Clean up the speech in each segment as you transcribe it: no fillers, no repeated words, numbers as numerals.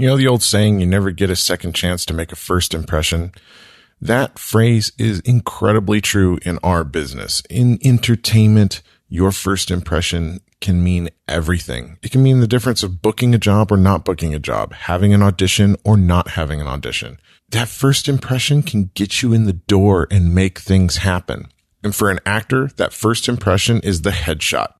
You know the old saying, you never get a second chance to make a first impression? That phrase is incredibly true in our business. In entertainment, your first impression can mean everything. It can mean the difference of booking a job or not booking a job, having an audition or not having an audition. That first impression can get you in the door and make things happen. And for an actor, that first impression is the headshot.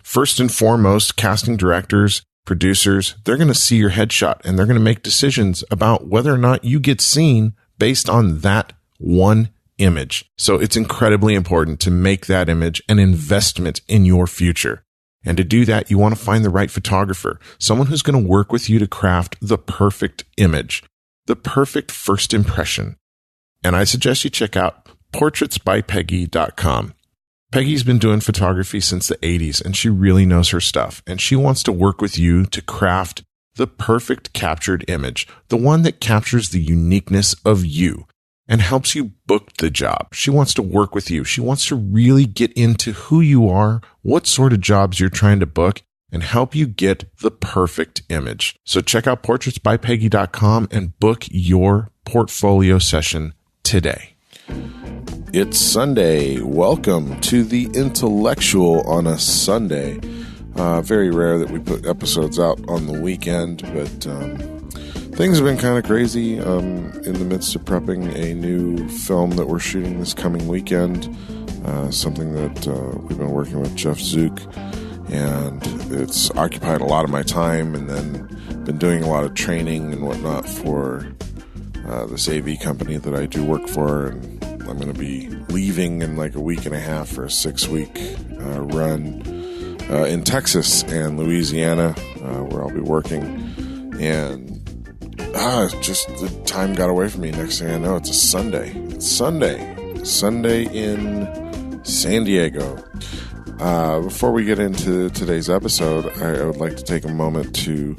First and foremost, casting directors, producers, they're going to see your headshot and they're going to make decisions about whether or not you get seen based on that one image. So it's incredibly important to make that image an investment in your future. And to do that, you want to find the right photographer, someone who's going to work with you to craft the perfect image, the perfect first impression. And I suggest you check out portraitsbypeggy.com. Peggy's been doing photography since the 80s, and she really knows her stuff. And she wants to work with you to craft the perfect captured image, the one that captures the uniqueness of you and helps you book the job. She wants to work with you. She wants to really get into who you are, what sort of jobs you're trying to book, and help you get the perfect image. So check out portraitsbypeggy.com and book your portfolio session today. It's Sunday. Welcome to the Intellectual on a Sunday. Very rare that we put episodes out on the weekend, but things have been kind of crazy. In the midst of prepping a new film that we're shooting this coming weekend, something that we've been working with Jeff Zook, and it's occupied a lot of my time, and then been doing a lot of training and whatnot for this AV company that I do work for, and I'm going to be leaving in like a week and a half for a 6-week run in Texas and Louisiana, where I'll be working. And just the time got away from me. Next thing I know, it's a Sunday. It's Sunday in San Diego. Before we get into today's episode, I would like to take a moment to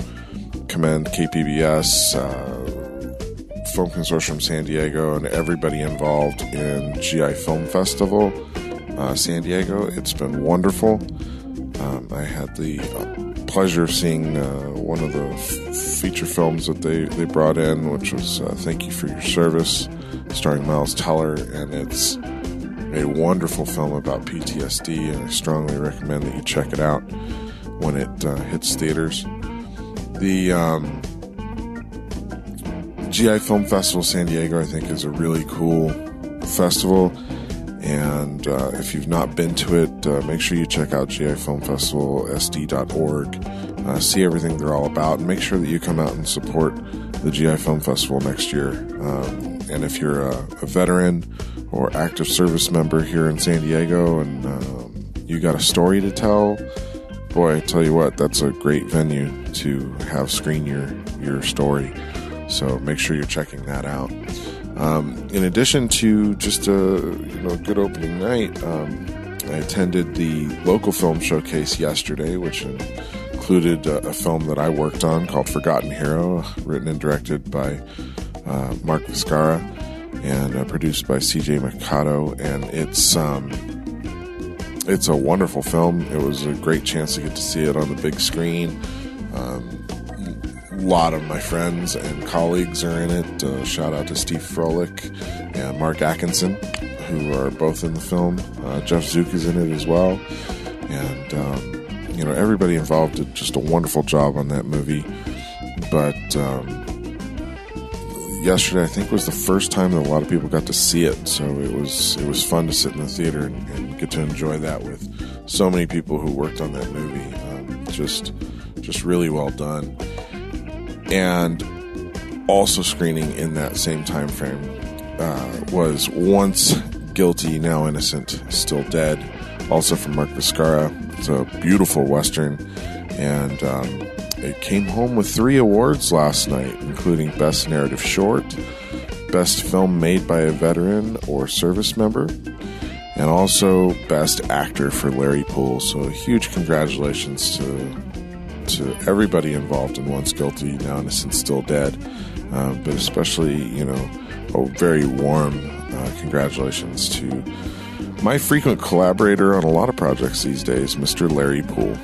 commend KPBS, Film Consortium San Diego, and everybody involved in GI Film Festival San Diego. It's been wonderful. I had the pleasure of seeing one of the feature films that they brought in, which was Thank You for Your Service, starring Miles Teller, and it's a wonderful film about PTSD, and I strongly recommend that you check it out when it hits theaters. The GI Film Festival San Diego, I think, is a really cool festival, and if you've not been to it, make sure you check out gifilmfestivalsd.org, see everything they're all about, and make sure that you come out and support the GI Film Festival next year. And if you're a veteran or active service member here in San Diego and you got a story to tell, boy, I tell you what, that's a great venue to have screen your story. So make sure you're checking that out. In addition to just a good opening night, I attended the local film showcase yesterday, which included a film that I worked on called Forgotten Hero, written and directed by Mark Viscara and produced by CJ Mikado. And it's a wonderful film. It was a great chance to get to see it on the big screen. A lot of my friends and colleagues are in it. Shout out to Steve Froelich and Mark Atkinson, who are both in the film. Jeff Zook is in it as well. And, everybody involved did just a wonderful job on that movie. But yesterday, I think, was the first time that a lot of people got to see it. So it was fun to sit in the theater and get to enjoy that with so many people who worked on that movie. Just really well done. And also screening in that same time frame was Once Guilty, Now Innocent, Still Dead, also from Mark Viscara. It's a beautiful Western, and it came home with 3 awards last night, including Best Narrative Short, Best Film Made by a Veteran or Service Member, and also Best Actor for Larry Poole. So a huge congratulations to everybody involved in Once Guilty, Now Innocent, Still Dead, but especially, a very warm congratulations to my frequent collaborator on a lot of projects these days, Mr. Larry Poole.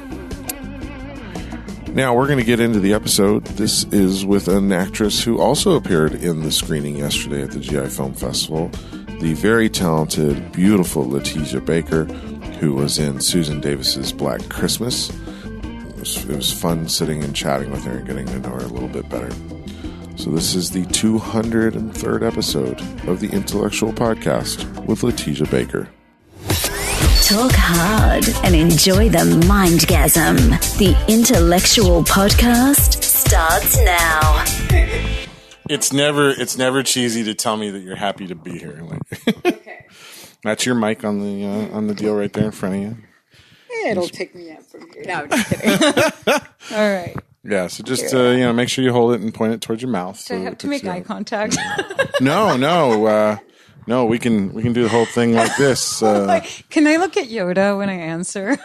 Now we're going to get into the episode. This is with an actress who also appeared in the screening yesterday at the GI Film Festival, the very talented, beautiful Letizia Baker, who was in Susan Davis's Black Christmas. It was fun sitting and chatting with her and getting to know her a little bit better. So this is the 203rd episode of the Intellectual Podcast with Letizia Baker. Talk hard and enjoy the mindgasm. The Intellectual Podcast starts now. It's never cheesy to tell me that you're happy to be here. Okay. That's your mic on the deal right there in front of you. It'll pick me up from here. No, I'm just kidding. All right. Yeah, so just make sure you hold it and point it towards your mouth. Do I have to make eye contact? No, we can do the whole thing like this. Can I look at Yoda when I answer?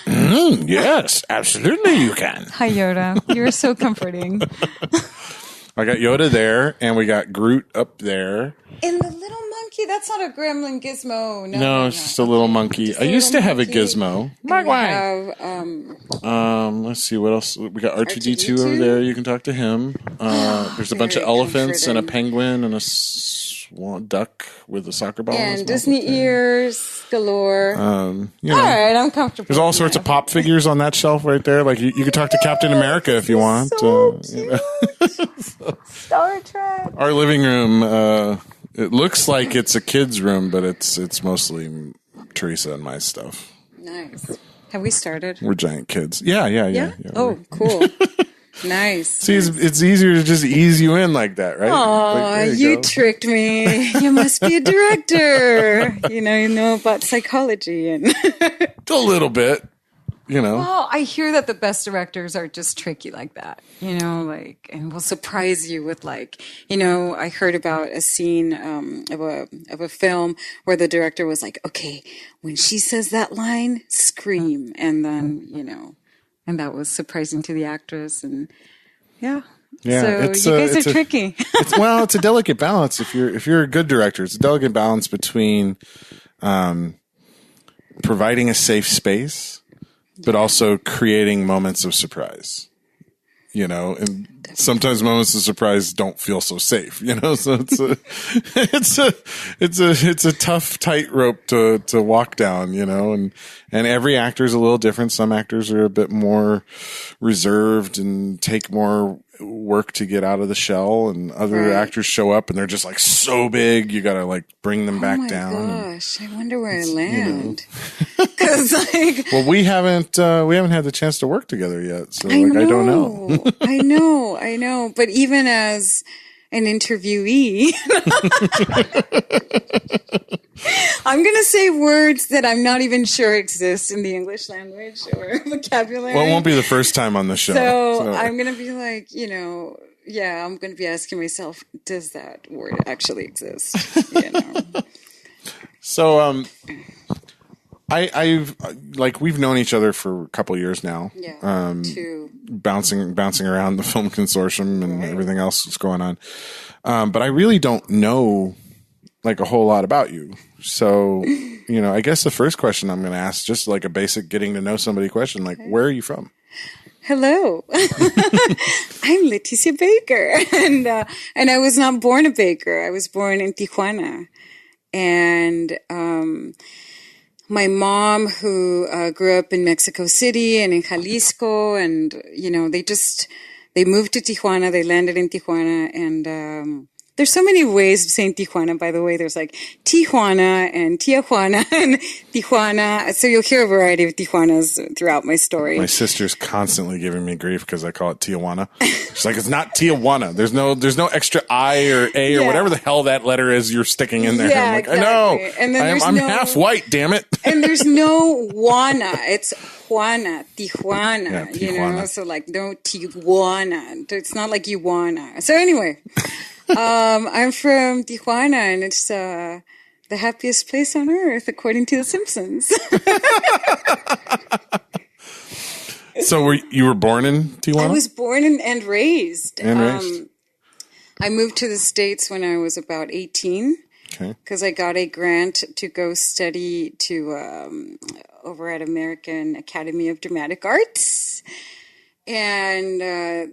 Yes, absolutely you can. Hi, Yoda. You're so comforting. I got Yoda there, and we got Groot up there. And the little monkey, that's not a gremlin gizmo. No, it's just a little monkey. I used to have a gizmo. Let's see, what else? We got R2-D2 over there. You can talk to him. There's a bunch of elephants and a penguin and a duck with a soccer ball. And Disney ears galore. All right, I'm comfortable. There's all sorts of pop figures on that shelf right there. Like you can talk to Captain America if you want. So Star Trek. Our living room, it looks like it's a kid's room, but it's mostly Teresa and my stuff. Nice. Have we started? We're giant kids. Yeah. Oh, cool. Nice. See, it's easier to just ease you in like that, right? Oh, you tricked me. You must be a director. You know about psychology and a little bit. Well, I hear that the best directors are just tricky like that, and will surprise you with I heard about a scene of a film where the director was like, okay, when she says that line, scream. And then, and that was surprising to the actress. And so you guys are tricky. It's a delicate balance. If you're a good director, it's a delicate balance between providing a safe space, but also creating moments of surprise, and sometimes moments of surprise don't feel so safe, so it's a tough tightrope to walk down, and every actor is a little different. Some actors are a bit more reserved and take more work to get out of the shell, and other actors show up and they're just like so big you gotta bring them back down. Oh my gosh, I wonder where I land. Because well, we haven't had the chance to work together yet, so I don't know. I know, but even as an interviewee, I'm going to say words that I'm not even sure exist in the English language or vocabulary. Well, it won't be the first time on the show. So I'm going to be like, I'm going to be asking myself, does that word actually exist? So, we've known each other for a couple years now. Yeah. Two. Bouncing around the film consortium and everything else that's going on. But I really don't know a whole lot about you. So, I guess the first question I'm going to ask, just like a basic getting to know somebody question, where are you from? Hello, I'm Letizia Baker, and I was not born a baker. I was born in Tijuana, and my mom, who grew up in Mexico City and in Jalisco, and they moved to Tijuana. They landed in Tijuana, and there's so many ways of saying Tijuana, by the way. There's Tijuana and Tijuana and Tijuana. So you'll hear a variety of Tijuanas throughout my story. My sister's constantly giving me grief because I call it Tijuana. She's like, it's not Tijuana. There's no extra I or A or whatever the hell that letter is you're sticking in there. Yeah, I'm exactly. I know. And then I'm half white, damn it. And there's no Juana. It's Juana, Tijuana, Tijuana. So no Tijuana. It's not like you wanna. So anyway. I'm from Tijuana, and it's the happiest place on earth, according to The Simpsons. So you were born in Tijuana? I was born and raised. And raised. I moved to the States when I was about 18 because I got a grant to go study over at American Academy of Dramatic Arts. And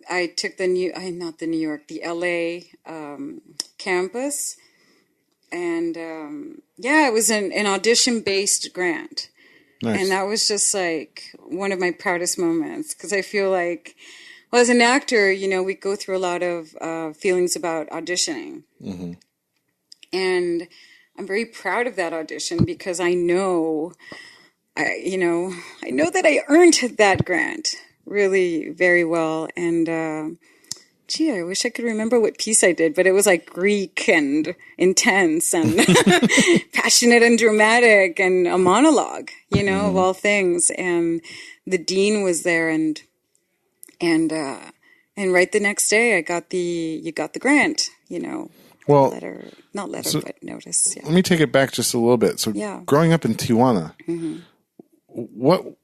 I took not the New York, the LA campus. And yeah, it was an audition-based grant. Nice. And that was just like one of my proudest moments, because I feel like, well, as an actor, we go through a lot of feelings about auditioning. Mm-hmm. And I'm very proud of that audition, because I know that I earned that grant really very well. And I wish I could remember what piece I did, but it was like Greek and intense and passionate and dramatic and a monologue, of all things. And the dean was there, and right the next day you got the grant, Well, but notice. Yeah. Let me take it back just a little bit. So growing up in Tijuana, what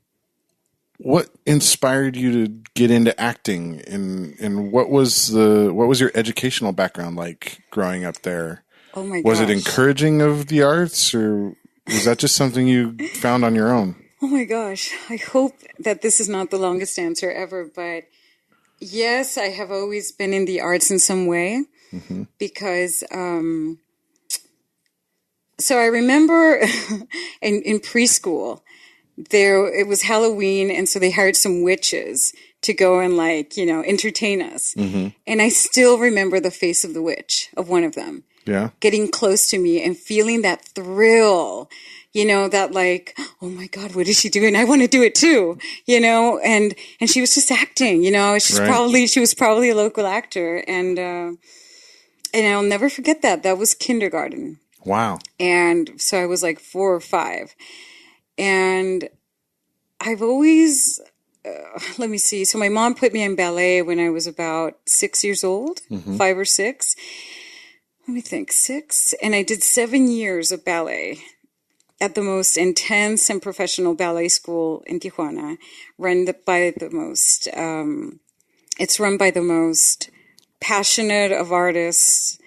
inspired you to get into acting, and what was your educational background like growing up there? Oh my gosh. Was it encouraging of the arts, or was that just something you found on your own? Oh my gosh. I hope that this is not the longest answer ever, but yes, I have always been in the arts in some way, because so I remember in preschool, it was Halloween, and so they hired some witches to go and entertain us. And I still remember the face of the witch, of one of them, getting close to me and feeling that thrill, that oh my God, what is she doing? I want to do it too, and she was just acting, she was probably a local actor. And I'll never forget that. That was kindergarten. Wow. And so I was like 4 or 5. And I've always, let me see. So my mom put me in ballet when I was about 6 years old, 5 or 6. Let me think, 6. And I did 7 years of ballet at the most intense and professional ballet school in Tijuana, it's run by the most passionate of artists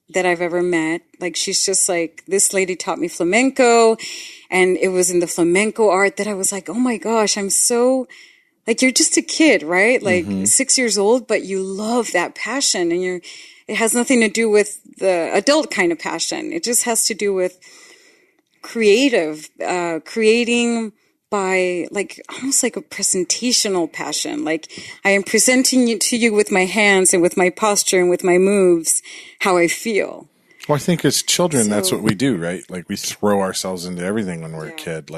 that I've ever met. She's just this lady taught me flamenco, and it was in the flamenco art that I was like, oh my gosh, I'm so, you're just a kid, right? 6 years old, but you love that passion, and it has nothing to do with the adult kind of passion. It just has to do with creating by almost like a presentational passion. I am presenting it to you with my hands and with my posture and with my moves, how I feel. Well, I think as children, that's what we do, right? We throw ourselves into everything when we're a kid.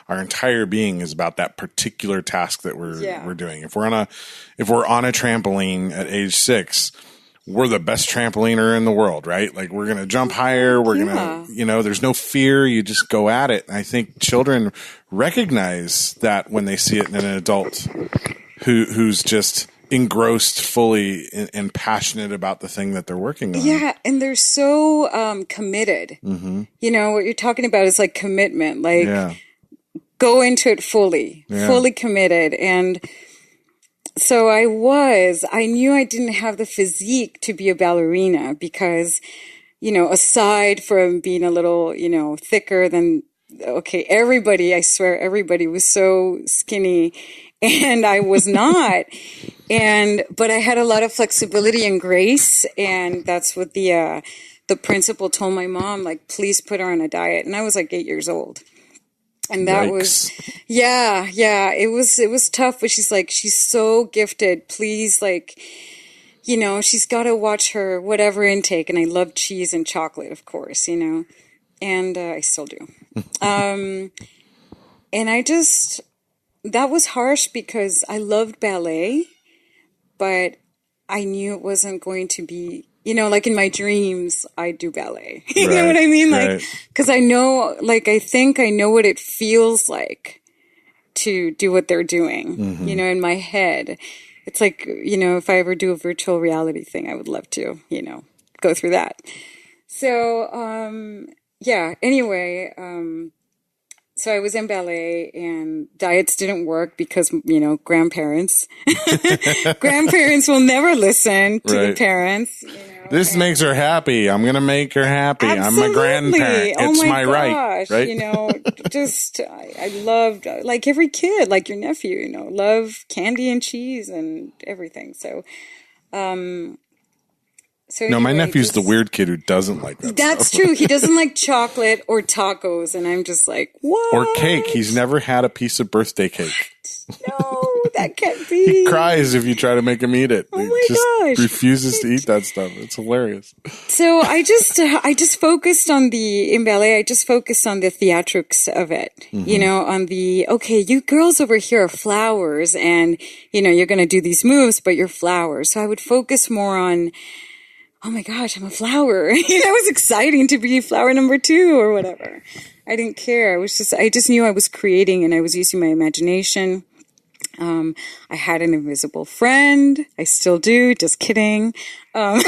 Our entire being is about that particular task that we're doing. If we're on a trampoline at age 6, we're the best trampoliner in the world, right? We're going to jump higher. We're going to, there's no fear. You just go at it. And I think children recognize that when they see it in an adult who's just engrossed fully and passionate about the thing that they're working on. Yeah. And they're so committed. What you're talking about is commitment, go into it fully committed. And so I knew I didn't have the physique to be a ballerina, because, aside from being a little, thicker than, I swear everybody was so skinny, and I was not. But I had a lot of flexibility and grace. And that's what the principal told my mom, please put her on a diet. And I was 8 years old. And that was, it was tough, but she's so gifted. Please, she's got to watch her whatever intake. And I love cheese and chocolate, of course, and I still do. And that was harsh, because I loved ballet, but I knew it wasn't going to be, in my dreams, I do ballet. You know what I mean? Because I know, I think I know what it feels like to do what they're doing, in my head. It's if I ever do a virtual reality thing, I would love to, go through that. So, anyway, So I was in ballet, and diets didn't work because, grandparents. Grandparents will never listen to the Right. parents. This makes her happy. I'm going to make her happy. Absolutely. I'm a grandparent. Oh It's my my gosh. right? Just I loved, like every kid, like your nephew, love candy and cheese and everything. So No, my anyway, nephew's the weird kid who doesn't like that That's stuff. true. He doesn't like chocolate or tacos, and I'm just like, what? Or cake. He's never had a piece of birthday cake. No, that can't be. He cries if you try to make him eat it. Oh he my just gosh. refuses to eat that stuff. It's hilarious. So I just focused on in ballet, I just focused on the theatrics of it, on okay, you girls over here are flowers, and, you're going to do these moves, but you're flowers. So I would focus more on, oh my gosh, I'm a flower. It was exciting to be flower number 2 or whatever. I didn't care. I just knew I was creating, and I was using my imagination. I had an invisible friend. I still do. Just kidding. No,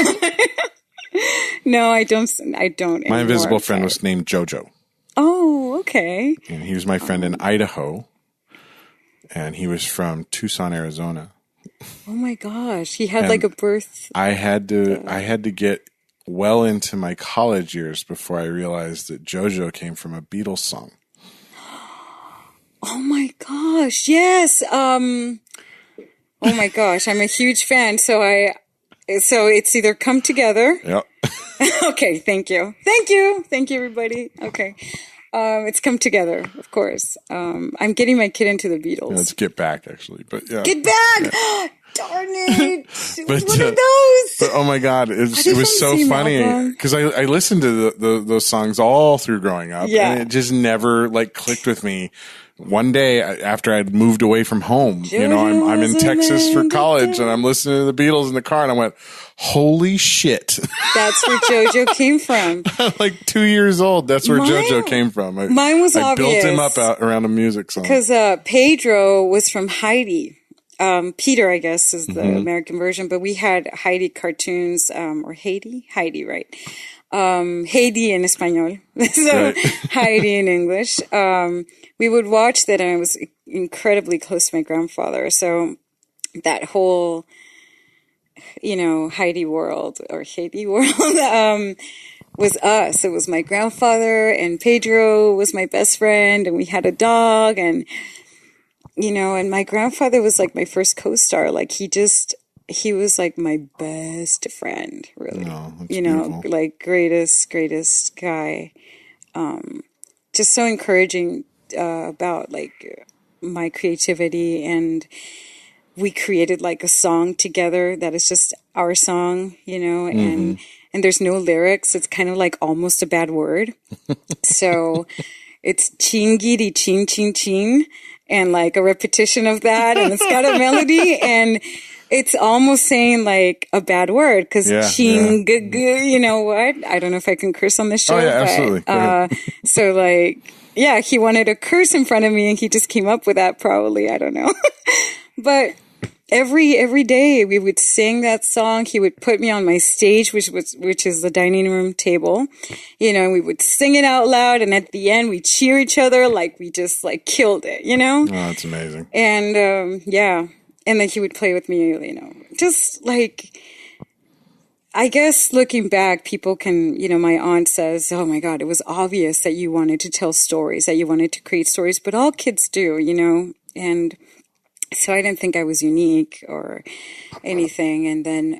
I don't. My invisible friend was named Jojo. Oh, okay. And he was my friend in Idaho. And he was from Tucson, Arizona. Oh my gosh. He had like a birth. I had to get well into my college years before I realized that JoJo came from a Beatles song. Oh my gosh. Yes. Oh my gosh. I'm a huge fan. So it's either Come Together. Yep. Okay. Thank you. Thank you, everybody. Okay. It's Come Together, of course. I'm getting my kid into the Beatles. Yeah, let's Get Back, actually. But yeah. Get Back! Yeah. Darn it. But, what are those? But oh my God, it was so funny because I listened to those songs all through growing up, and it just never clicked with me. One day after I'd moved away from home, I'm in Texas for college, and I'm listening to the Beatles in the car, and I went, "Holy shit!" That's where JoJo came from. Like 2 years old. That's where JoJo came from. Mine was obvious. I built him up around a music song because Pedro was from Heidi. Peter, I guess, is the American version, but we had Heidi cartoons, or Heidi, right? Heidi in Espanol, so right. Heidi in English. We would watch that, and I was incredibly close to my grandfather. So that whole, Heidi world was us. It was my grandfather, and Pedro was my best friend, and we had a dog, and and my grandfather was like my first co-star. Like he was like my best friend, really. Oh, that's beautiful. Like greatest guy. Just so encouraging about like my creativity, and we created like a song together that is just our song, and there's no lyrics. It's kind of like almost a bad word. So it's chingiri ching ching ching, and like a repetition of that, and it's got a melody, and it's almost saying like a bad word because ching, you know what? I don't know if I can curse on this show. Oh yeah, absolutely. So like, yeah, he wanted to curse in front of me, and he just came up with that. Probably, I don't know. But every day we would sing that song. He would put me on my stage, which is the dining room table, and we would sing it out loud. And at the end, we cheer each other like we just like killed it, Oh, that's amazing. And and then he would play with me, just like, I guess looking back, people can, my aunt says, oh my God, it was obvious that you wanted to tell stories, that you wanted to create stories, but all kids do, and so I didn't think I was unique or anything. And then,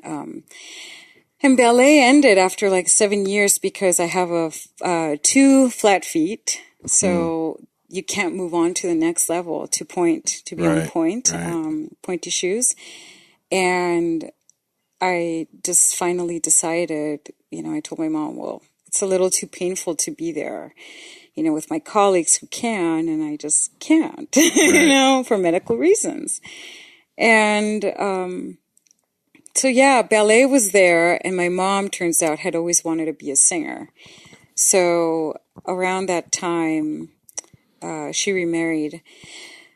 and ballet ended after like 7 years because I have 2 flat feet. So you can't move on to the next level to be on point, pointy shoes. And I just finally decided, I told my mom, well, it's a little too painful to be there, with my colleagues who can, and I just can't, for medical reasons. And so, yeah, ballet was there, and my mom, turns out, had always wanted to be a singer. So around that time, she remarried.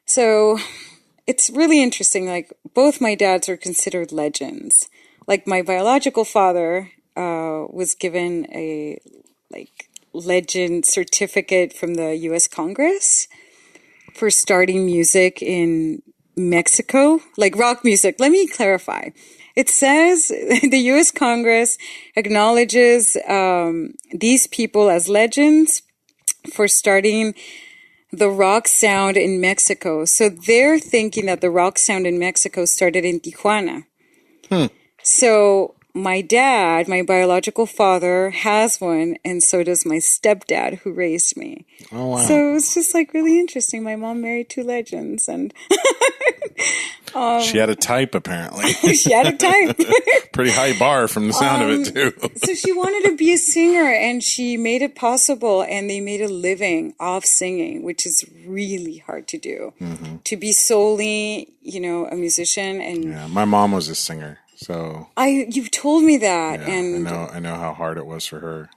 So it's really interesting. Like, both my dads are considered legends. Like, my biological father was given a legend certificate from the U.S. Congress for starting music in Mexico, like rock music. Let me clarify. It says the U.S. Congress acknowledges these people as legends for starting the rock sound in Mexico. So they're thinking that the rock sound in Mexico started in Tijuana. So my dad, my biological father, has one, and so does my stepdad who raised me. Oh, wow. So it's just like really interesting. My mom married two legends, and she had a type, apparently. she had a type. Pretty high bar from the sound of it, too. So she wanted to be a singer, and she made it possible, and they made a living off singing, which is really hard to do. To be solely, a musician. And Yeah, my mom was a singer, so you've told me that, yeah, and I know how hard it was for her.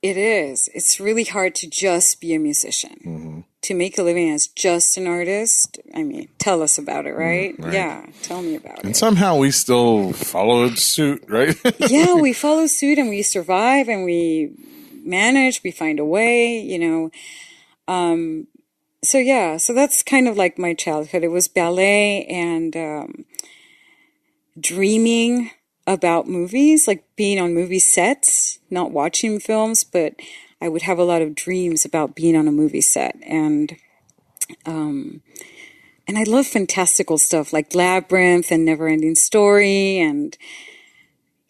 it is. It's really hard to just be a musician. To make a living as just an artist. I mean, tell us about it, right? Right. Yeah, tell me about And it. somehow we still followed suit, right? Yeah, we follow suit and we survive and we manage, we find a way, So that's kind of like my childhood. It was ballet and dreaming about movies, like being on movie sets, not watching films, but I would have a lot of dreams about being on a movie set. And I love fantastical stuff like Labyrinth and Neverending Story. And,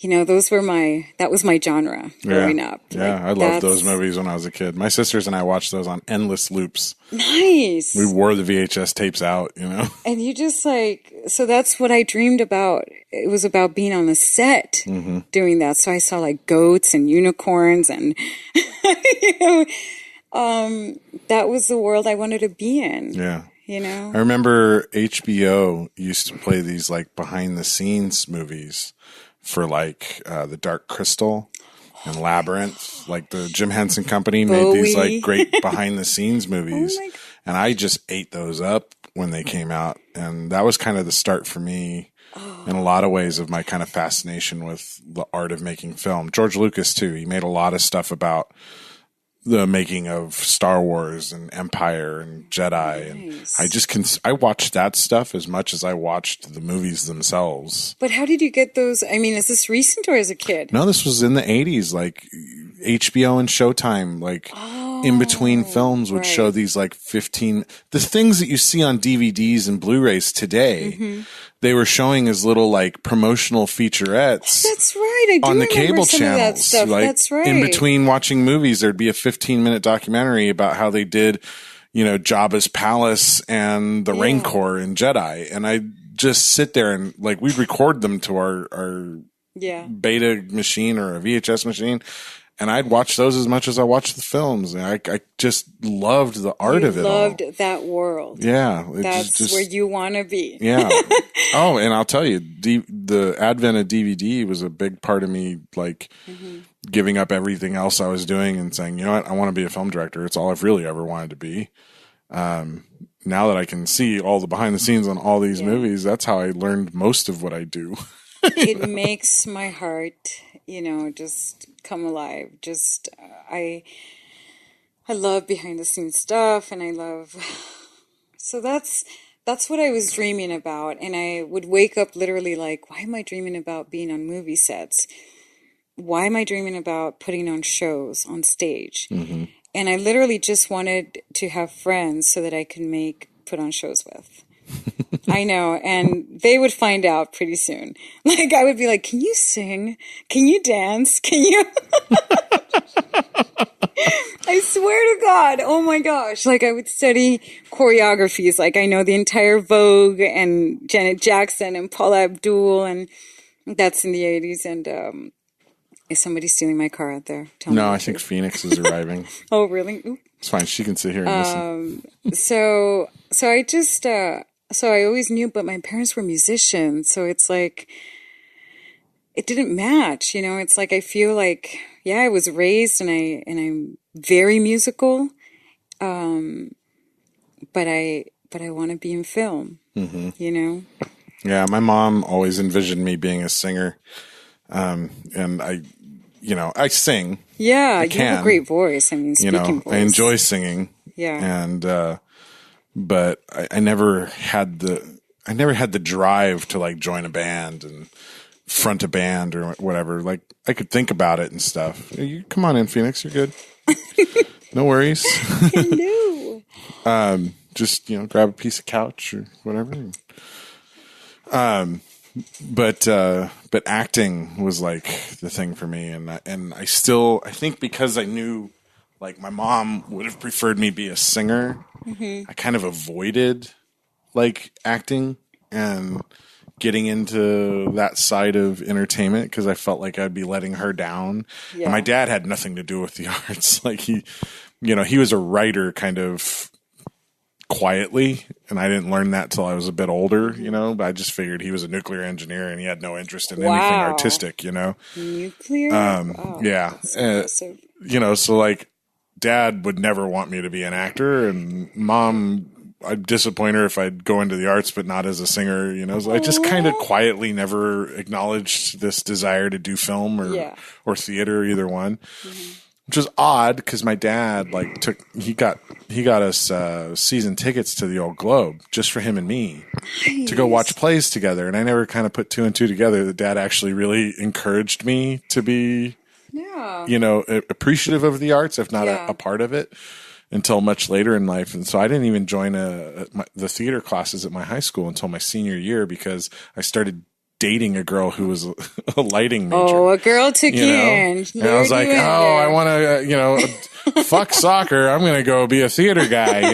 that was my genre growing up. Yeah, I loved those movies when I was a kid. My sisters and I watched those on endless loops. Nice. We wore the VHS tapes out, And you just so that's what I dreamed about. It was about being on a set doing that. So I saw like goats and unicorns and, that was the world I wanted to be in. Yeah. I remember HBO used to play these like behind the scenes movies for like The Dark Crystal and Labyrinth. Like the Jim Henson Company made these like great behind the scenes movies. Oh my God. And I just ate those up when they came out. And that was kind of the start for me in a lot of ways of my kind of fascination with the art of making film. George Lucas too. He made a lot of stuff about the making of Star Wars and Empire and Jedi. Nice. And I watched that stuff as much as I watched the movies themselves. But how did you get those? I mean, is this recent or as a kid? No, this was in the 80s, like HBO and Showtime, like in between films would show these like the things that you see on DVDs and Blu-rays today. They were showing as little like promotional featurettes. That's right. I do on the remember cable some of that channels. stuff. Like, that's right. in between watching movies, there'd be a 15-minute documentary about how they did, Jabba's palace and the Rancor in Jedi. And I just sit there and like we'd record them to our beta machine or a VHS machine. And I'd watch those as much as I watched the films. And I just loved the art of it all. Loved that world. Yeah. That's just where you want to be. Yeah. Oh, and I'll tell you, the advent of DVD was a big part of me, like giving up everything else I was doing and saying, you know what, I want to be a film director. It's all I've really ever wanted to be. Now that I can see all the behind the scenes on all these movies, that's how I learned most of what I do. It makes my heart, just come alive. Just, I love behind the scenes stuff and I love, so that's what I was dreaming about. And I would wake up literally like, why am I dreaming about being on movie sets? Why am I dreaming about putting on shows on stage? And I literally just wanted to have friends so that I could put on shows with. I know. And they would find out pretty soon. Like, I would be like, can you sing? Can you dance? Can you? I swear to God. Oh my gosh. Like, I would study choreographies. Like, I know the entire Vogue and Janet Jackson and Paula Abdul. And that's in the 80s. And, is somebody stealing my car out there? Tell No, me I think Phoenix is arriving. Oh, really? Oop. It's fine. She can sit here and listen. So I just, so I always knew, but my parents were musicians. So it's like, it didn't match, it's like, I feel like, I was raised and I'm very musical. But I want to be in film, Yeah. My mom always envisioned me being a singer. And I sing, Yeah, you have a great voice. I mean, speaking voice. I enjoy singing. Yeah. And but I never had the drive to like join a band and front a band or whatever. Like I could think about it and stuff. You come on in, Phoenix. You're good. No worries. Hello. Just grab a piece of couch or whatever. But acting was like the thing for me, and I think because I knew like my mom would have preferred me be a singer, I kind of avoided like acting and getting into that side of entertainment because I felt like I'd be letting her down. Yeah. And my dad had nothing to do with the arts. Like he was a writer kind of quietly, and I didn't learn that till I was a bit older, but I just figured he was a nuclear engineer and he had no interest in anything artistic, Nuclear? Yeah. So like dad would never want me to be an actor, and mom, I'd disappoint her if I'd go into the arts, but not as a singer, So I just kind of quietly never acknowledged this desire to do film or theater, either one. Mm-hmm. Which was odd because my dad he got us season tickets to the Old Globe just for him and me to go watch plays together, and I never kind of put two and two together. The dad actually really encouraged me to be, appreciative of the arts, if not a part of it, until much later in life. And so I didn't even join the theater classes at my high school until my senior year because I started dating a girl who was a lighting major. Oh, a girl took you in. And I was like, I want to, fuck soccer. I'm going to go be a theater guy,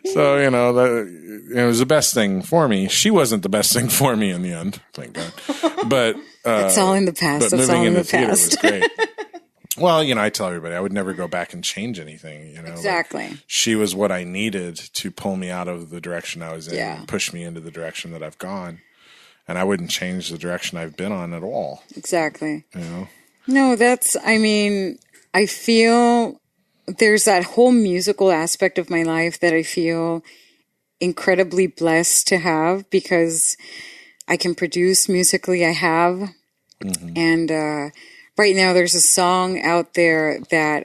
So, it was the best thing for me. She wasn't the best thing for me in the end, thank God. But it's all in the past. But That's moving all in into the theater past. was great. Well, I tell everybody I would never go back and change anything, Exactly. Like, she was what I needed to pull me out of the direction I was in and push me into the direction that I've gone. And I wouldn't change the direction I've been on at all. Exactly. No, I feel there's that whole musical aspect of my life that I feel incredibly blessed to have because I can produce musically. I have. Mm-hmm. And, right now, there's a song out there that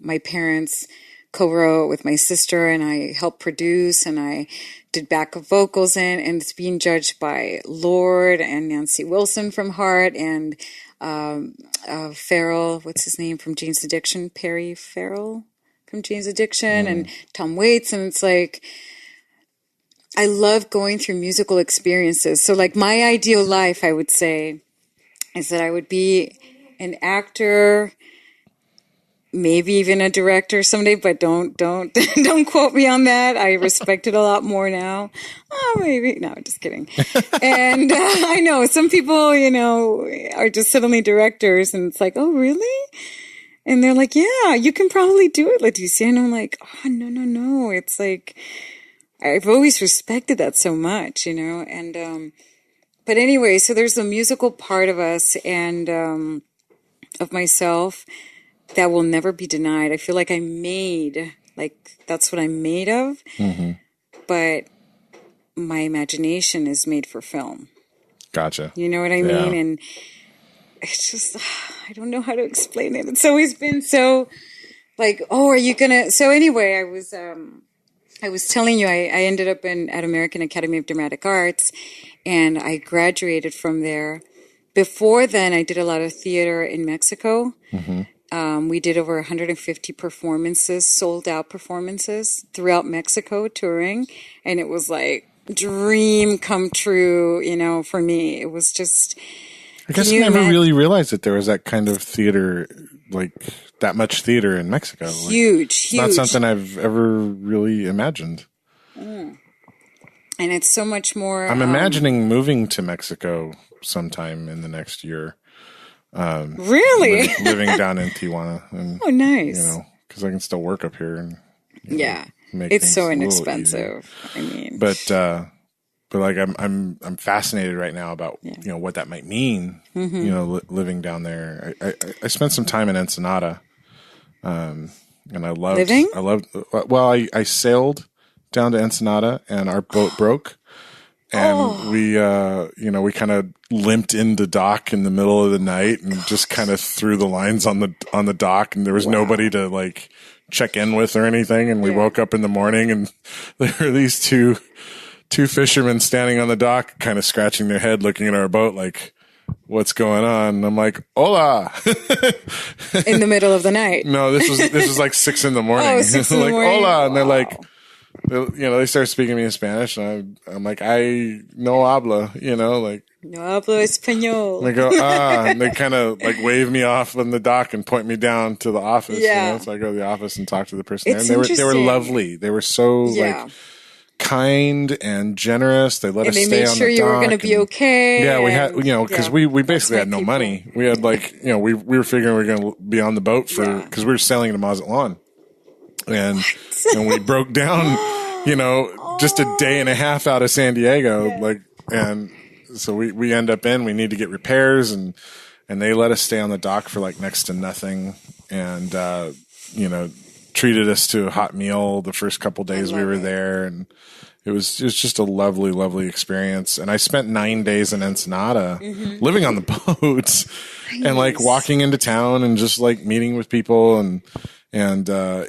my parents co-wrote with my sister, and I helped produce, and I did backup vocals in, and it's being judged by Lord and Nancy Wilson from Heart, and Farrell, what's his name from Jane's Addiction, Perry Farrell from Jane's Addiction, and Tom Waits, and it's like, I love going through musical experiences. So like my ideal life, I would say, is that I would be an actor, maybe even a director someday, but don't quote me on that. I respect it a lot more now. Oh, maybe. No, just kidding. And I know some people, are just suddenly directors, and it's like, oh, really? And they're like, yeah, you can probably do it, Letizia. And I'm like, oh, no. It's like, I've always respected that so much, and, but anyway, so there's the musical part of us and, of myself that will never be denied. I feel like that's what I'm made of. Mm-hmm. But my imagination is made for film. Gotcha. You know what I mean? And it's just, I don't know how to explain it. It's always been so like, oh, are you gonna? So anyway, I was telling you, I ended up at American Academy of Dramatic Arts, and I graduated from there. Before then, I did a lot of theater in Mexico. Mm-hmm. We did over 150 performances, sold out performances throughout Mexico, touring. And it was like dream come true, for me. It was just... I guess I never really realized that there was that kind of theater, like that much theater in Mexico. Huge. It's not something I've ever really imagined. Mm. And it's so much more... I'm imagining moving to Mexico sometime in the next year. Really? Living down in Tijuana. And, oh, nice. because I can still work up here. And, make it's so inexpensive. But like I'm fascinated right now about what that might mean. Mm-hmm. Living down there. I spent some time in Ensenada, and I loved living. I sailed down to Ensenada, and our boat broke. And we kind of limped into dock in the middle of the night and just kind of threw the lines on the dock, and there was nobody to like check in with or anything. And we woke up in the morning, and there were these two fishermen standing on the dock, kind of scratching their head, looking at our boat like, what's going on? And I'm like, hola. In the middle of the night. No, this was like 6 a.m. Oh, 6 in the like, morning. hola. And they're like, they start speaking to me in Spanish, and I'm like, I no habla, like. No hablo español. And they go, and they kind of like wave me off on the dock and point me down to the office. Yeah. So I go to the office and talk to the person It's there. And they were interesting. lovely. They were so like kind and generous. They let us stay on the dock. And they made sure you were going to be okay. Yeah, we had, because we basically had no money. We had like, we were figuring we were going to be on the boat because we were sailing to Mazatlan. And we broke down, just a day and a half out of San Diego. And so we end up we need to get repairs, and they let us stay on the dock for like next to nothing. And, treated us to a hot meal the first couple days we were there. And it was just a lovely, lovely experience. And I spent 9 days in Ensenada living on the boats and like walking into town and just like meeting with people and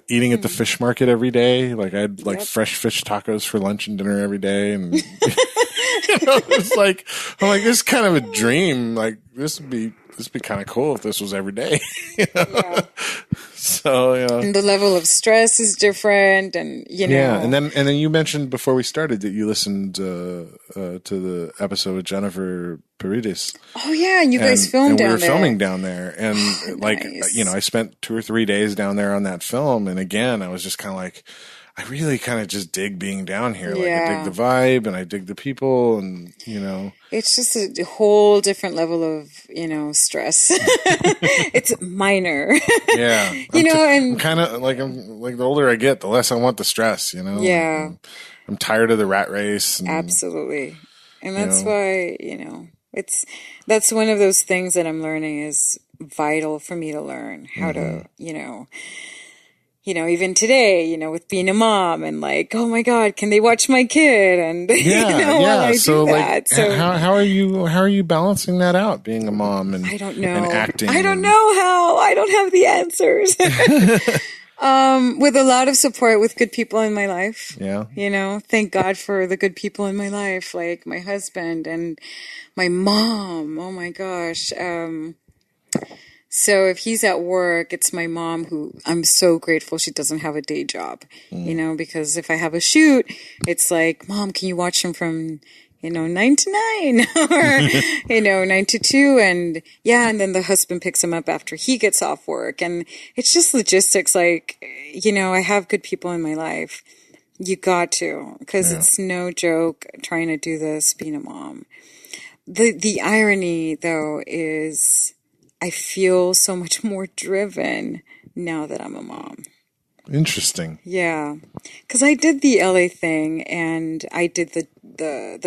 eating at the fish market every day. Like I had like fresh fish tacos for lunch and dinner every day. And it's like, I'm like, this is kind of a dream. Like this would be kind of cool if this was every day. So, and the level of stress is different, and and then you mentioned before we started that you listened to the episode with Jennifer Paredes. Oh yeah, and you guys filmed down there. We were filming down there, and I spent 2 or 3 days down there on that film, and again, I was just kind of like, I really kind of just dig being down here. Like I dig the vibe and I dig the people, and it's just a whole different level of stress. It's minor. Yeah, I'm kind of like the older I get, the less I want the stress. Yeah, I'm tired of the rat race. And, absolutely, and that's why that's one of those things that I'm learning is vital for me to learn how to even today, with being a mom and like, oh my God, can they watch my kid? And while I do that. So how are you balancing that out, being a mom and I don't know. and acting? I don't know how. I don't have the answers. With a lot of support with good people in my life. Yeah. Thank God for the good people in my life, like my husband and my mom. Oh my gosh. So if he's at work, it's my mom who I'm so grateful she doesn't have a day job, because if I have a shoot, it's like, Mom, can you watch him from, 9 to 9 or, 9 to 2? And and then the husband picks him up after he gets off work. And it's just logistics. Like, I have good people in my life. You got to, because it's no joke trying to do this, being a mom. The irony though is, I feel so much more driven now that I'm a mom. Interesting. Yeah. Because I did the LA thing, and I did the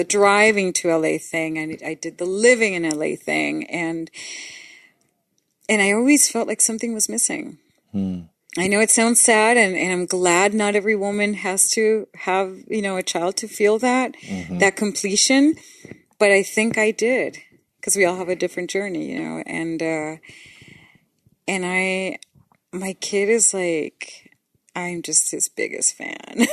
driving to LA thing, and I did the living in LA thing, and I always felt like something was missing. I know it sounds sad, and I'm glad not every woman has to have, a child to feel that completion, but I think I did. Because we all have a different journey, and my kid is like, I'm just his biggest fan, and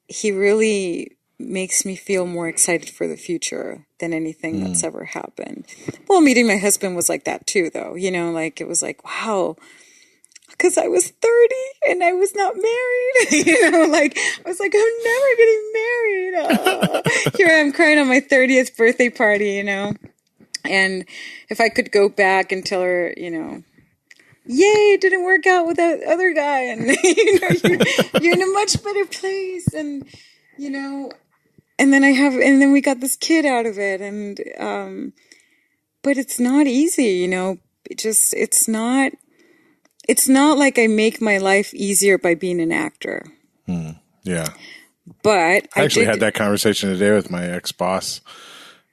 he really makes me feel more excited for the future than anything that's ever happened. Well, meeting my husband was like that too, though, like it was like, wow. Because I was 30 and I was not married, I was like, I'm never getting married. Oh. Here I am crying on my 30th birthday party, and if I could go back and tell her, yay, it didn't work out with that other guy, and you're in a much better place, and and then we got this kid out of it, and but it's not easy, It's not like I make my life easier by being an actor. Yeah. But I actually had that conversation today with my ex-boss.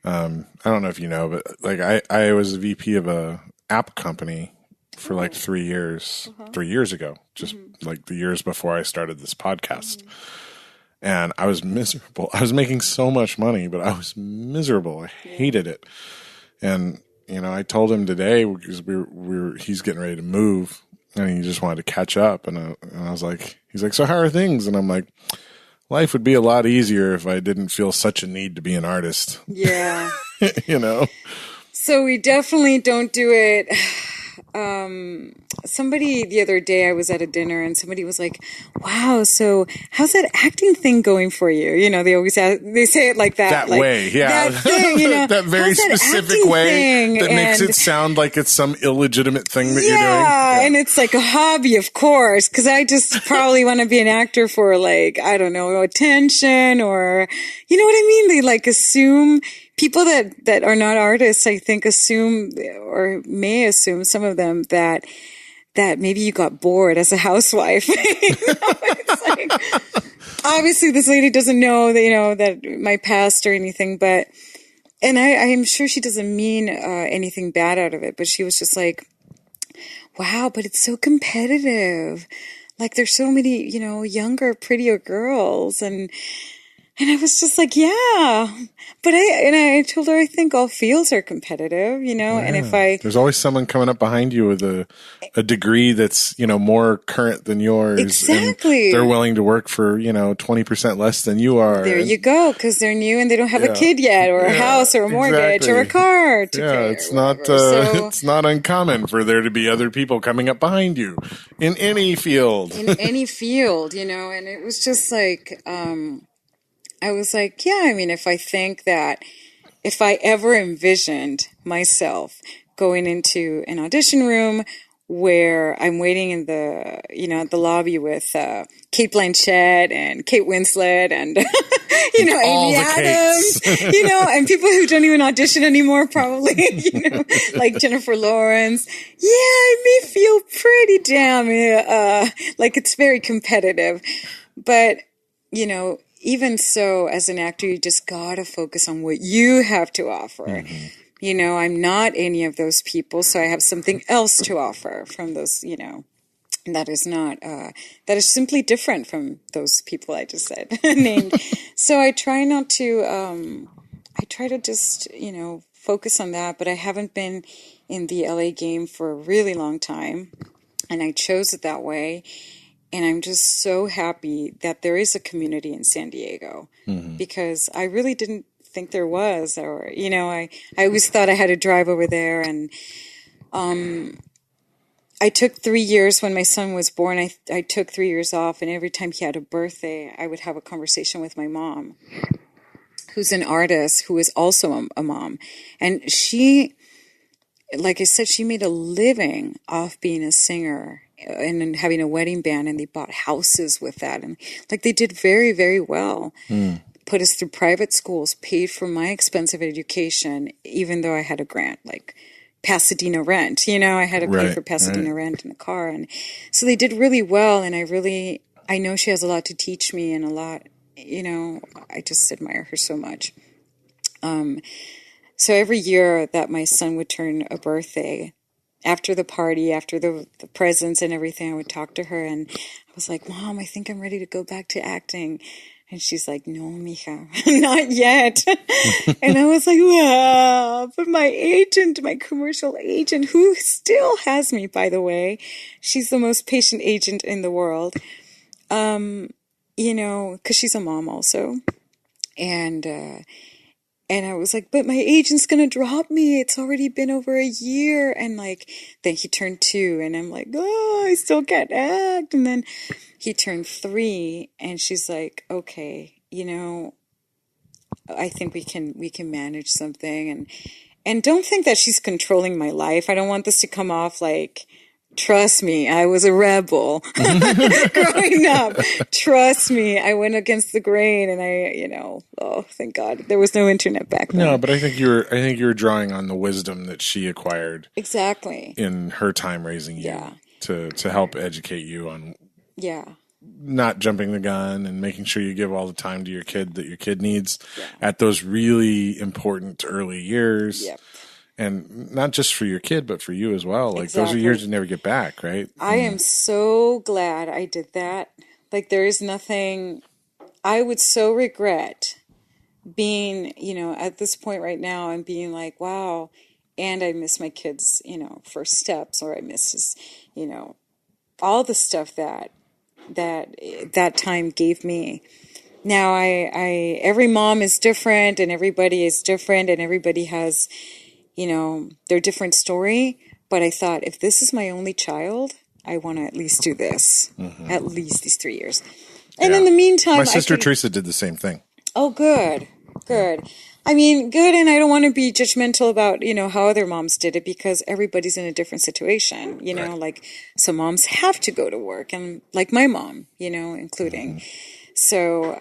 I don't know if you know, but like I was a VP of a app company for like 3 years, 3 years ago, just like the years before I started this podcast. And I was miserable. I was making so much money, but I was miserable. I hated it. And, you know, I told him today because he's getting ready to move and he just wanted to catch up. And I was like, he's like, so how are things? And I'm like, life would be a lot easier if I didn't feel such a need to be an artist. Yeah. You know? So we definitely don't do it. Somebody the other day, I was at a dinner and somebody was like, wow, so how's that acting thing going for you? You know, they always they say it like that. That like, way, yeah. That thing, you know. That very specific way that makes it sound like it's some illegitimate thing that you're doing. Yeah, and it's like a hobby, of course, because I just probably want to be an actor for like, I don't know, attention or, you know what I mean? They like assume people that are not artists, I think, assume or may assume, some of them, that maybe you got bored as a housewife. You know, it's like, obviously this lady doesn't know that, you know, that my past or anything, but, and I'm sure she doesn't mean anything bad out of it, but she was just like, wow, but it's so competitive. Like there's so many, you know, younger, prettier girls. And I was just like, yeah, but I told her, I think all fields are competitive, you know, and if there's always someone coming up behind you with a degree that's, you know, more current than yours. Exactly. And they're willing to work for, you know, 20% less than you are. There you go. Cause they're new and they don't have a kid yet or a house or a mortgage or a car to pay. It's not, it's not uncommon for there to be other people coming up behind you in any field. In any field, you know, and it was just like, I was like, yeah, I mean, if I think that if I ever envisioned myself going into an audition room where I'm waiting in the, you know, at the lobby with Kate Blanchett and Kate Winslet and, you know, Amy Adams, you know, and people who don't even audition anymore probably, you know, like Jennifer Lawrence. Yeah, I may feel pretty damn, like it's very competitive. But, you know, even so, as an actor, you just gotta focus on what you have to offer. Mm-hmm. You know, I'm not any of those people, so I have something else to offer from those, you know, that is not, that is simply different from those people I just said, named. So I try not to, I try to just, you know, focus on that, but I haven't been in the LA game for a really long time, and I chose it that way. And I'm just so happy that there is a community in San Diego, because I really didn't think there was, or, you know, I always thought I had to drive over there. And I took 3 years when my son was born. I took 3 years off, and every time he had a birthday, I would have a conversation with my mom, who's an artist, who is also a mom. And she, like I said, she made a living off being a singer and having a wedding band, and they bought houses with that. And like they did very, very well. Put us through private schools, paid for my expensive education, even though I had a grant, like Pasadena rent, you know, I had to pay for Pasadena rent in the car. And so they did really well. And I know she has a lot to teach me, and a lot, you know, I just admire her so much. So every year that my son would turn a birthday, after the party, after the presents and everything, I would talk to her, and I was like, Mom, I think I'm ready to go back to acting. And she's like, no, mija, not yet. And I was like, well, but my agent, my commercial agent, who still has me, by the way, she's the most patient agent in the world, you know, because she's a mom also. And I was like, but my agent's going to drop me. It's already been over a year. And like, then he turned 2, and I'm like, oh, I still can't act. And then he turned 3, and she's like, okay, you know, I think we can manage something. And don't think that she's controlling my life. I don't want this to come off like, trust me, I was a rebel growing up. Trust me, I went against the grain, and I, you know, oh, thank God there was no internet back then. No, but I think you were drawing on the wisdom that she acquired exactly in her time raising you to help educate you on not jumping the gun and making sure you give all the time to your kid that your kid needs at those really important early years. Yep. And not just for your kid, but for you as well. Like those are years you never get back, right? I am so glad I did that. Like there is nothing I would so regret being, at this point right now and being like, wow, and I miss my kids, first steps, or I miss just, all the stuff that time gave me. Now every mom is different, and everybody is different, and everybody has, their different story. But I thought, if this is my only child, I want to at least do this, at least these 3 years. And in the meantime, my sister Teresa did the same thing. Oh, good. I mean, good. And I don't want to be judgmental about, how other moms did it, because everybody's in a different situation, right. Like some moms have to go to work, and like my mom, including. So,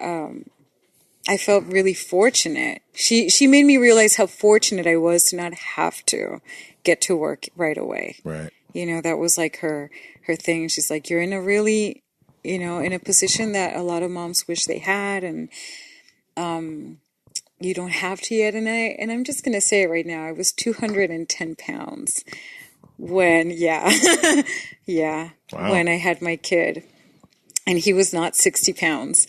I felt really fortunate. She made me realize how fortunate I was to not have to get to work right away. Right. That was like her thing. She's like, you're in a really, in a position that a lot of moms wish they had, and you don't have to yet. And I'm just going to say it right now. I was 210 pounds when, Wow. when I had my kid. And he was not 60 pounds.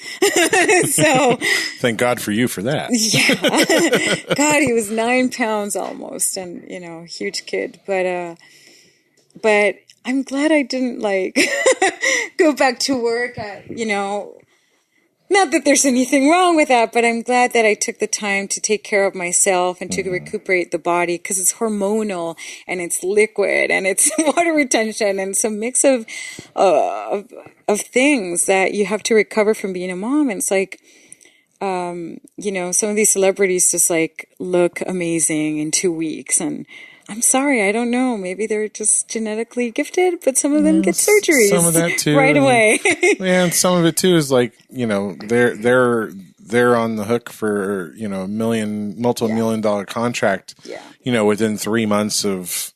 So thank God for you for that. Yeah. God, he was 9 pounds almost, and, huge kid. But I'm glad I didn't go back to work at, not that there's anything wrong with that, but I'm glad that I took the time to take care of myself and to recuperate the body, because it's hormonal and it's liquid and it's water retention, and it's a mix of things that you have to recover from being a mom. And it's like, some of these celebrities just look amazing in 2 weeks, and I'm sorry, I don't know. Maybe they're just genetically gifted, but some of them get surgeries. Some of that too, right away. And some of it too is they're on the hook for multi-million-dollar contract. Yeah. Within 3 months of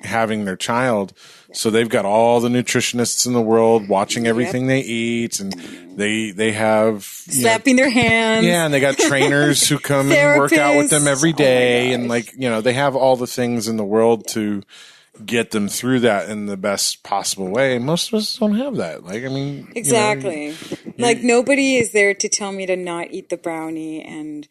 having their child. So they've got all the nutritionists in the world watching everything they eat, and they have slapping their hands. Yeah, and they got trainers who come and work out with them every day, and they have all the things in the world to get them through that in the best possible way. Most of us don't have that. Exactly. Nobody is there to tell me to not eat the brownie, and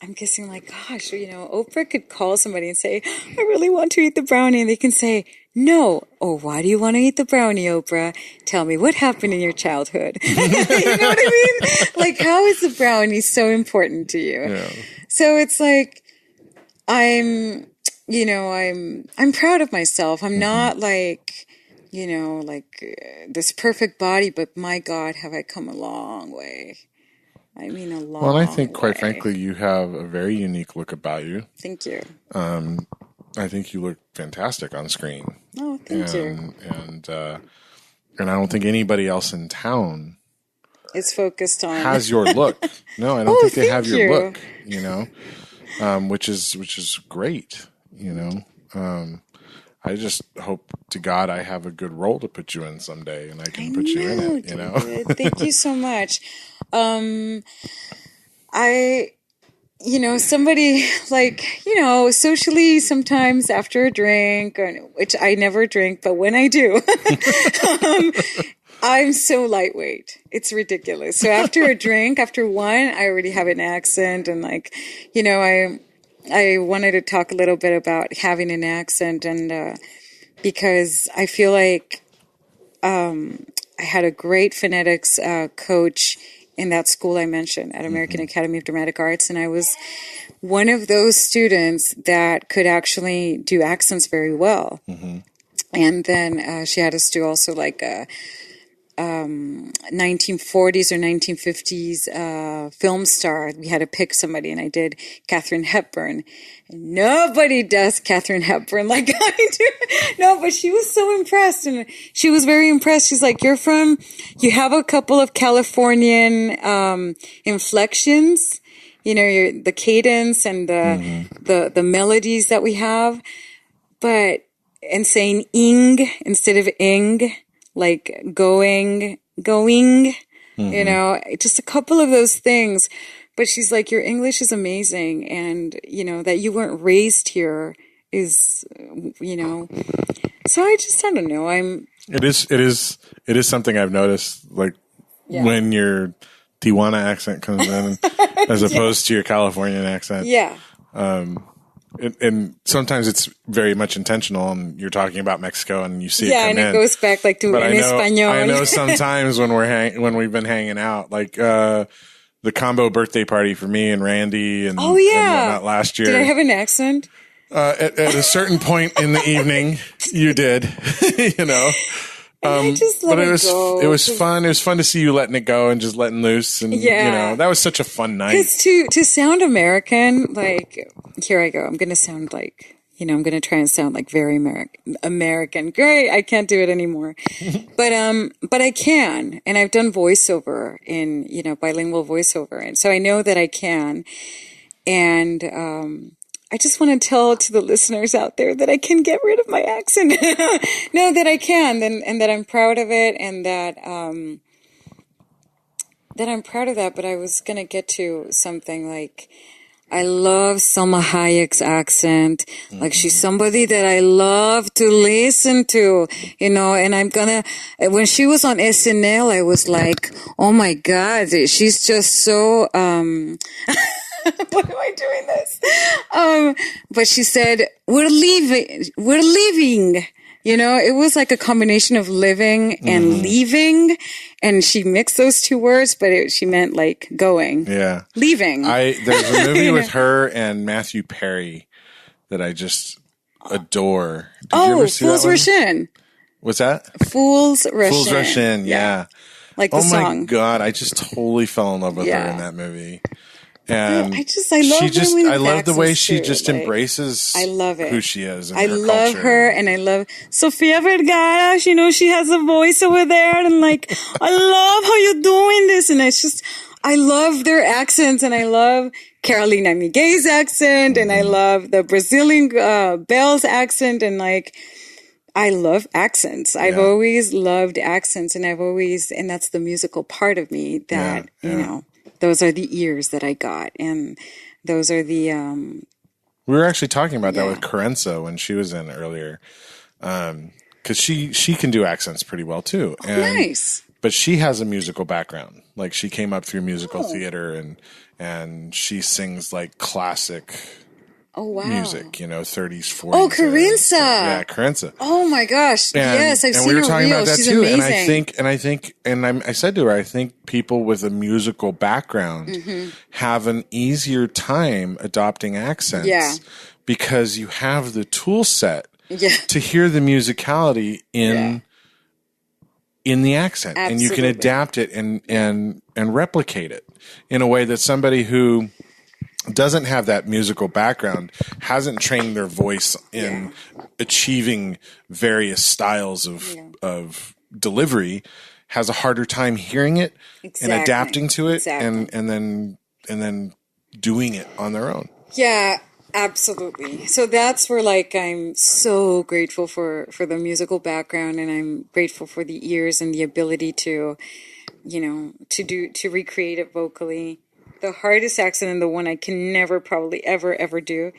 I'm guessing gosh, Oprah could call somebody and say, I really want to eat the brownie. And they can say, no. Oh, why do you want to eat the brownie, Oprah? Tell me, what happened in your childhood? You know what I mean? How is the brownie so important to you? Yeah. So it's I'm proud of myself. I'm not this perfect body, but my God, have I come a long way. I mean, a long way. Well, I think, quite frankly, you have a very unique look about you. Thank you. I think you look fantastic on screen. Oh, thank you. And I don't think anybody else in town is focused on has your look. No, I don't think they have your look. Which is great. I just hope to God I have a good role to put you in someday, and I can put you in it. Thank you so much. Somebody socially sometimes after a drink, which I never drink, but when I do, I'm so lightweight. It's ridiculous. So after a drink, after one, I already have an accent, and I wanted to talk a little bit about having an accent, and because I feel like I had a great phonetics coach in that school I mentioned at American Academy of Dramatic Arts, and I was one of those students that could actually do accents very well. And then she had us do also 1940s or 1950s film star. We had to pick somebody, and I did Katharine Hepburn. And nobody does Katharine Hepburn like I do. No, but she was so impressed, and she was very impressed. She's like, you have a couple of Californian inflections, the cadence and the melodies that we have, and saying ing instead of ing, like going, just a couple of those things. But she's like, your English is amazing. And, that you weren't raised here is, so I don't know. It is something I've noticed, when you're Tijuana accent comes in as opposed to your Californian accent. Yeah. And sometimes it's very much intentional, and you're talking about Mexico, and you see it come and in. it goes back like to But en español. I know sometimes when we've been hanging out, like the combo birthday party for me and Randy and, and whatnot last year. Did I have an accent? At a certain point in the evening, you did, you know. I just let but it was fun. It was fun to see you letting it go and just letting loose. And, you know, that was such a fun night. Because to sound American, like, here I go. I'm going to sound like, you know, I'm going to try and sound like very American. Great. I can't do it anymore. But I can. And I've done voiceover in, you know, bilingual voiceover. And so I know that I can. And, I just want to tell to the listeners out there that I can get rid of my accent. No, that I can, and that I'm proud of it, and that I'm proud of that. But I was going to get to something like, I love Salma Hayek's accent. Like, she's somebody that I love to listen to, you know, and when she was on SNL, I was like, oh my God, she's just so, why am I doing this? But she said, we're leaving. You know, it was like a combination of living and leaving. And she mixed those two words, but she meant like going. Yeah. Leaving. There's a movie with her and Matthew Perry that I just adore. Did you ever see Fools that one? Rush In. What's that? Fools Rush In. Fools Rush In, yeah. Like the song. Oh my God, I just totally fell in love with her in that movie. And I love the way she just embraces I love it. who she is. I love her, and I love Sofia Vergara. You know, she has a voice over there, and like, I love how you're doing this. And it's just, I love their accents, and I love Carolina Miguel's accent, and I love the Brazilian Belle's accent, and like, I love accents. I've always loved accents, and and that's the musical part of me that, you know, those are the ears that I got. And those are the, we were actually talking about that with Carenza when she was in earlier. Cause she can do accents pretty well too. And, nice. But she has a musical background. Like, she came up through musical theater and she sings like classic music, you know, 30s, 40s. Oh, Carenza. Yeah, Carenza. Oh my gosh. Yes, I've seen we were her talking reel. about that She's too. amazing. I said to her, I think people with a musical background have an easier time adopting accents because you have the tool set to hear the musicality in the accent. Absolutely. And you can adapt it and replicate it in a way that somebody who doesn't have that musical background, hasn't trained their voice in achieving various styles of delivery, has a harder time hearing it and adapting to it and then doing it on their own. Yeah, absolutely. So that's where, like, I'm so grateful for the musical background, and I'm grateful for the ears and the ability to, you know, to recreate it vocally. The hardest accent, and the one I can never probably ever do,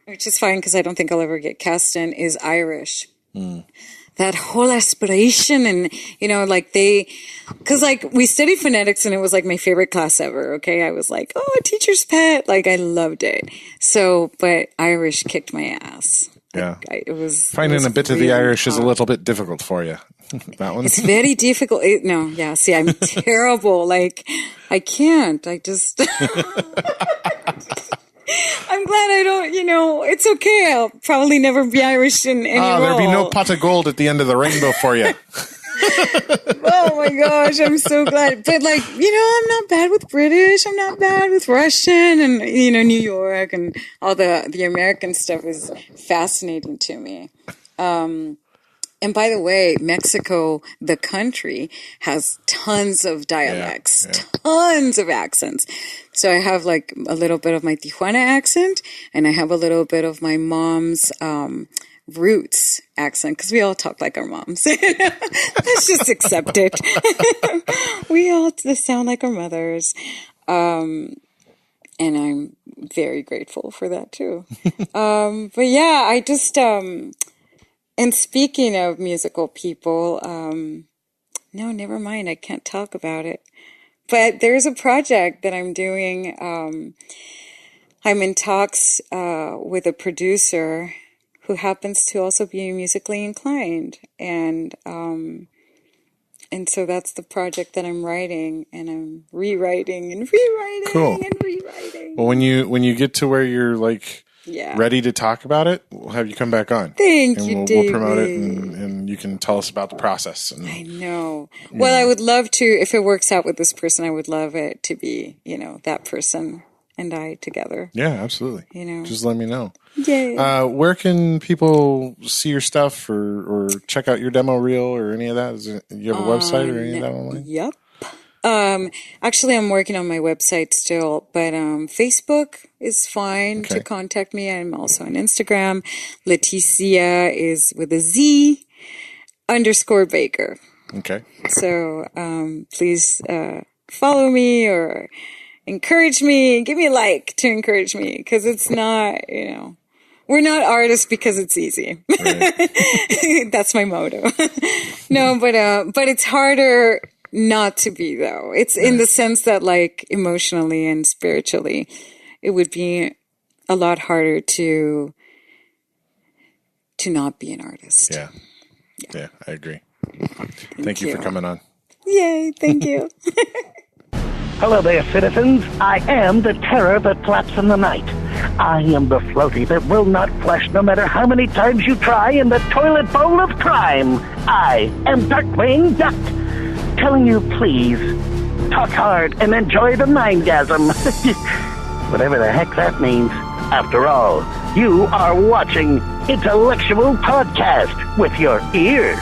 which is fine because I don't think I'll ever get cast in, is Irish. That whole aspiration, and, you know, like because like we studied phonetics, and it was like my favorite class ever. Okay. I was like, oh, a teacher's pet. Like, I loved it. So, but Irish kicked my ass. Yeah. It was finding a bit of the Irish is a little bit difficult for you. That one. It's very difficult. See, I'm terrible. Like, I can't. I just, I'm glad I don't, you know, it's okay. I'll probably never be Irish in any role. There'll be no pot of gold at the end of the rainbow for you. Oh my gosh, I'm so glad. But, like, you know, I'm not bad with British. I'm not bad with Russian, and, you know, New York and all the American stuff is fascinating to me. And by the way, Mexico, the country, has tons of dialects, tons of accents. So I have like a little bit of my Tijuana accent, and I have a little bit of my mom's roots accent, because we all talk like our moms. Let's just accept it. We all sound like our mothers. And I'm very grateful for that too. But yeah, I just... And speaking of musical people, no, never mind. I can't talk about it. But there's a project that I'm doing. I'm in talks with a producer who happens to also be musically inclined, and so that's the project that I'm writing, and I'm rewriting and rewriting Cool. and rewriting. Well, when you get to where you're like Yeah. ready to talk about it, we'll have you come back on. Thank and you, we'll David. promote it, and you can tell us about the process. And, I know. Well, I would love to, if it works out with this person, I would love it to be, that person and I together. yeah, absolutely. Just let me know. Yeah. Where can people see your stuff or check out your demo reel or any of that? You have a website or any of that online? Yep. Actually, I'm working on my website still, but Facebook is fine to contact me. I'm also on Instagram. Letizia is with a Z _Baker. Okay. So please follow me or encourage me. Give me a like to encourage me, because it's not, we're not artists because it's easy. Right. That's my motto. No, but it's harder not to be, though. It's in the sense that, like, emotionally and spiritually, it would be a lot harder to not be an artist. Yeah, I agree. Thank you for coming on. Yay, thank you. Hello there, citizens. I am the terror that flaps in the night. I am the floaty that will not flush no matter how many times you try in the toilet bowl of crime. I am Darkwing Duck, telling you, please, talk hard and enjoy the mindgasm. Whatever the heck that means. After all, you are watching Intellectual Podcast with your ears.